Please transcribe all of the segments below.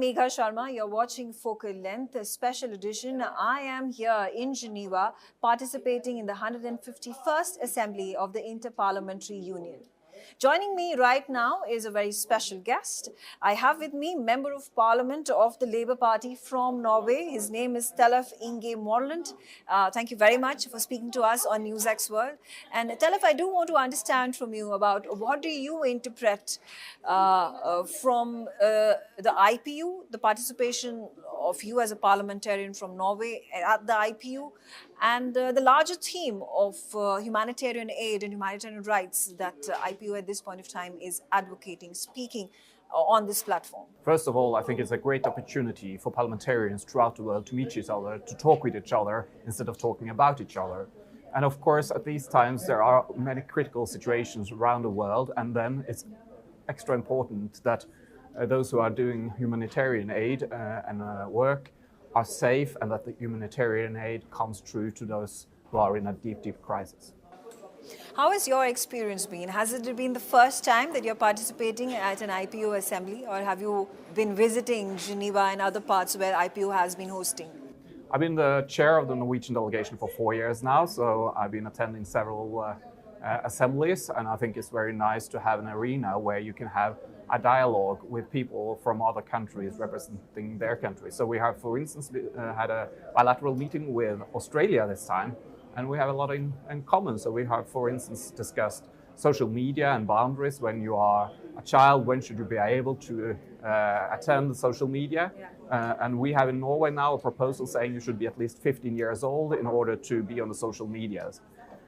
Megha Sharma. You're watching Focal Length, a special edition. I am here in Geneva participating in the 151st Assembly of the Inter-Parliamentary Union. Joining me right now is a very special guest. I have with me Member of Parliament of the Labour Party from Norway. His name is Tellef Inge Mørland. Thank you very much for speaking to us on NewsX World. And Tellef, I do want to understand from you about what do you interpret from the IPU, the participation of you as a parliamentarian from Norway at the IPU, and the larger theme of humanitarian aid and humanitarian rights that IPU at this point of time is advocating, speaking on this platform? First of all, I think it's a great opportunity for parliamentarians throughout the world to meet each other, to talk with each other instead of talking about each other. And of course, at these times, there are many critical situations around the world, and then it's extra important that those who are doing humanitarian aid and work are safe, and that the humanitarian aid comes through to those who are in a deep, deep crisis. How has your experience been? Has it been the first time that you're participating at an IPU assembly, or have you been visiting Geneva and other parts where IPU has been hosting? I've been the chair of the Norwegian delegation for 4 years now, so I've been attending several assemblies, and I think it's very nice to have an arena where you can have a dialogue with people from other countries representing their country. So we have, for instance, had a bilateral meeting with Australia this time, and we have a lot in common. So we have, for instance, discussed social media and boundaries. When you are a child, when should you be able to attend social media? And we have in Norway now a proposal saying you should be at least 15 years old in order to be on the social medias.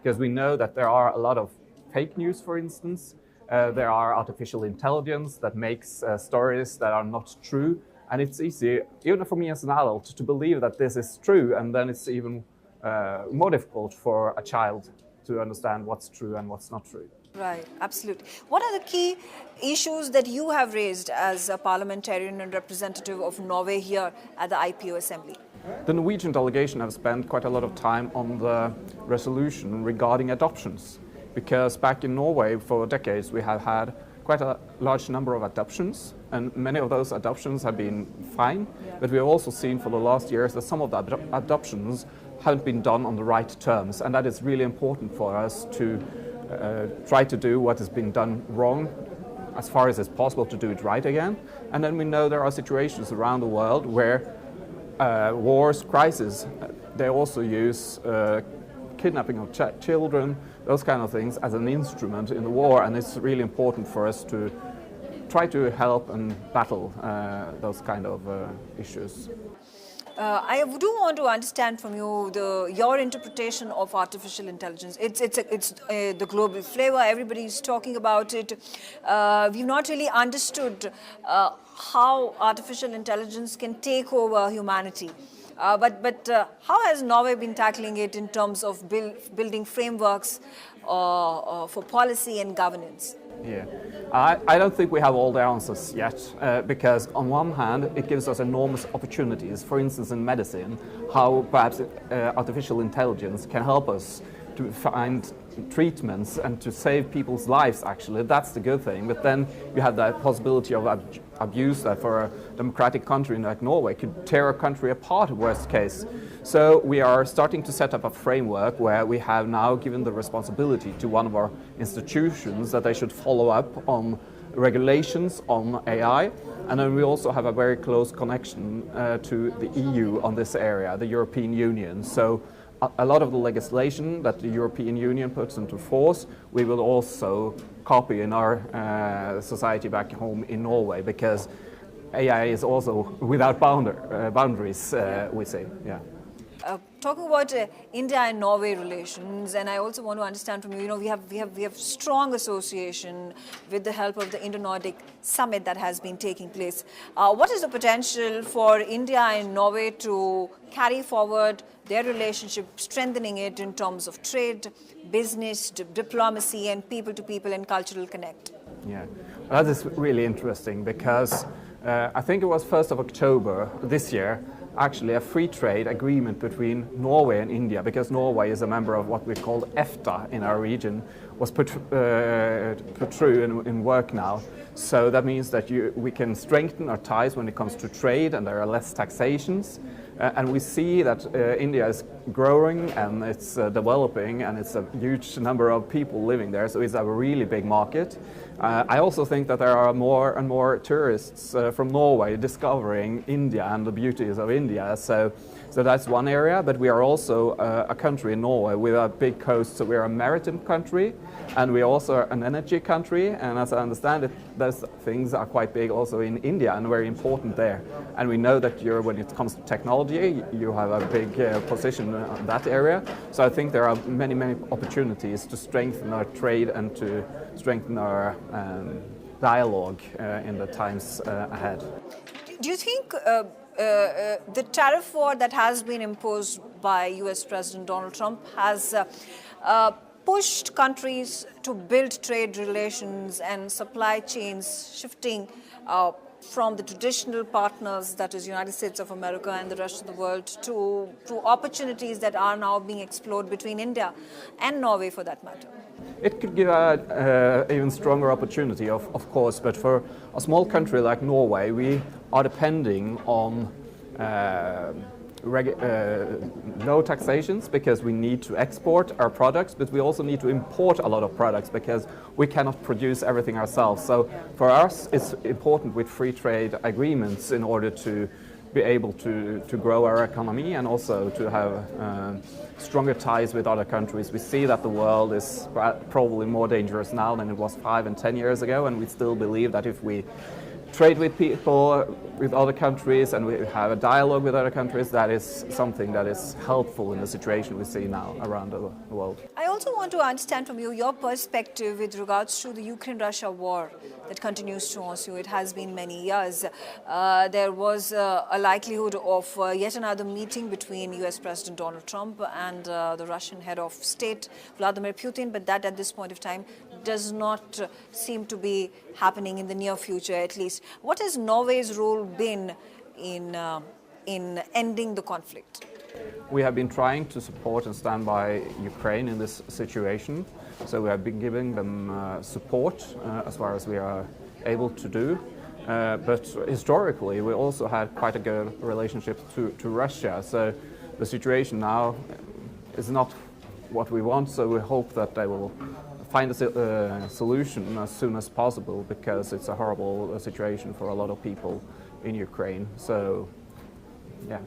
Because we know that there are a lot of fake news, for instance. There are artificial intelligence that makes stories that are not true. And it's easy, even for me as an adult, to believe that this is true. And then it's even more difficult for a child to understand what's true and what's not true. Right, absolutely. What are the key issues that you have raised as a parliamentarian and representative of Norway here at the IPU Assembly? The Norwegian delegation have spent quite a lot of time on the resolution regarding adoptions, because back in Norway for decades we have had quite a large number of adoptions, and many of those adoptions have been fine, but we have also seen for the last years that some of the adoptions haven't been done on the right terms, and that is really important for us to try to do what has been done wrong as far as it's possible to do it right again. And then we know there are situations around the world where wars, crises, they also use kidnapping of children, those kind of things as an instrument in the war, and it's really important for us to try to help and battle those kind of issues. I do want to understand from you your interpretation of artificial intelligence. It's the global flavor. Everybody's talking about it. We've not really understood how artificial intelligence can take over humanity. But how has Norway been tackling it in terms of building frameworks for policy and governance? Yeah, I don't think we have all the answers yet, because on one hand it gives us enormous opportunities. For instance, in medicine, how perhaps artificial intelligence can help us to find treatments and to save people's lives, actually. That's the good thing. But then you have that possibility of abuse that for a democratic country like Norway could tear a country apart, worst case. So we are starting to set up a framework where we have now given the responsibility to one of our institutions that they should follow up on regulations on AI. And then we also have a very close connection to the EU on this area, the European Union. So a lot of the legislation that the European Union puts into force, we will also copy in our society back home in Norway, because AI is also without boundaries, we say. Yeah. Talking about India and Norway relations, and I also want to understand from you, we have strong association with the help of the Indo-Nordic summit that has been taking place. What is the potential for India and Norway to carry forward their relationship, strengthening it in terms of trade, business, diplomacy, and people-to-people and cultural connect? Yeah, that is really interesting, because I think it was 1st of October this year, actually a free trade agreement between Norway and India, because Norway is a member of what we call EFTA in our region, was put through in work now. So that means that we can strengthen our ties when it comes to trade, and there are less taxations. And we see that India is growing and it's developing, and it's a huge number of people living there, so it's a really big market. I also think that there are more and more tourists from Norway discovering India and the beauties of India. So that's one area, but we are also a country in Norway with a big coast, so we are a maritime country, and we are also an energy country, and as I understand it, those things are quite big also in India and very important there. And we know that when it comes to technology, you have a big position in that area, so I think there are many opportunities to strengthen our trade and to strengthen our dialogue in the times ahead. Do you think the tariff war that has been imposed by US President Donald Trump has pushed countries to build trade relations and supply chains shifting from the traditional partners, that is United States of America and the rest of the world, to opportunities that are now being explored between India and Norway for that matter? It could give an even stronger opportunity, of course, but for a small country like Norway, we are depending on no taxations because we need to export our products, but we also need to import a lot of products because we cannot produce everything ourselves. So for us, it's important with free trade agreements in order to be able to grow our economy and also to have stronger ties with other countries. We see that the world is probably more dangerous now than it was 5 and 10 years ago, and we still believe that if we trade with people, with other countries, and we have a dialogue with other countries, that is something that is helpful in the situation we see now around the world. I also want to understand from you your perspective with regards to the Ukraine-Russia war that continues to ensue. It has been many years. There was a likelihood of yet another meeting between US President Donald Trump and the Russian head of state, Vladimir Putin, but that at this point of time does not seem to be happening in the near future, at least. What has Norway's role been in ending the conflict? We have been trying to support and stand by Ukraine in this situation. So we have been giving them support as far as we are able to do. But historically, we also had quite a good relationship to Russia. So the situation now is not what we want. So we hope that they will find a solution as soon as possible, because it's a horrible situation for a lot of people in Ukraine. So yeah,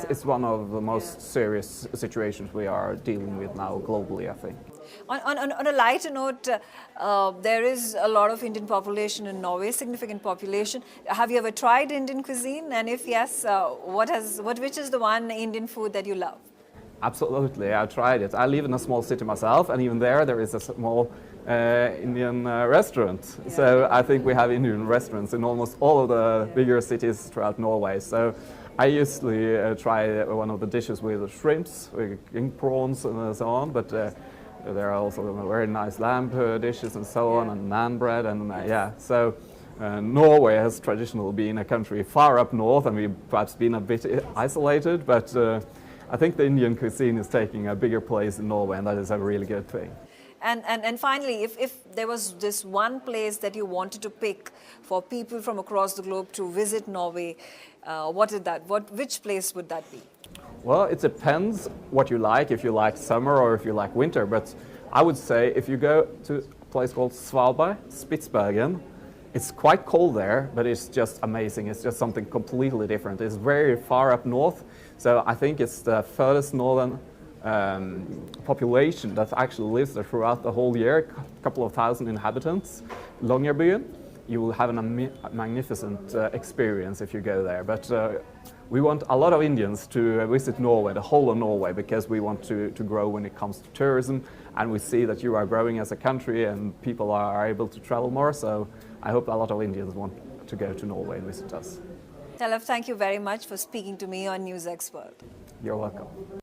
it's one of the most serious situations we are dealing with now globally, I think. On a lighter note, there is a lot of Indian population in Norway, significant population. Have you ever tried Indian cuisine? And if yes, which is the one Indian food that you love? Absolutely, I tried it. I live in a small city myself, and even there is a small Indian restaurant. Yeah. So I think we have Indian restaurants in almost all of the bigger cities throughout Norway. So I usually try one of the dishes with shrimps, with king prawns and so on, but there are also very nice lamb dishes and so on, and naan bread, and yeah. So Norway has traditionally been a country far up north, and we've perhaps been a bit isolated, but I think the Indian cuisine is taking a bigger place in Norway, and that is a really good thing. And finally, if there was this one place that you wanted to pick for people from across the globe to visit Norway, what is that? Which place would that be? Well, it depends what you like, if you like summer or if you like winter. But I would say if you go to a place called Svalbard, Spitsbergen, it's quite cold there, but it's just amazing. It's just something completely different. It's very far up north, so I think it's the furthest northern population that actually lives there throughout the whole year, a couple of thousand inhabitants. Longyearbyen, you will have a magnificent experience if you go there. But we want a lot of Indians to visit Norway, the whole of Norway, because we want to grow when it comes to tourism, and we see that you are growing as a country and people are able to travel more. So I hope a lot of Indians want to go to Norway and visit us. Tellef, thank you very much for speaking to me on NewsX World. You're welcome.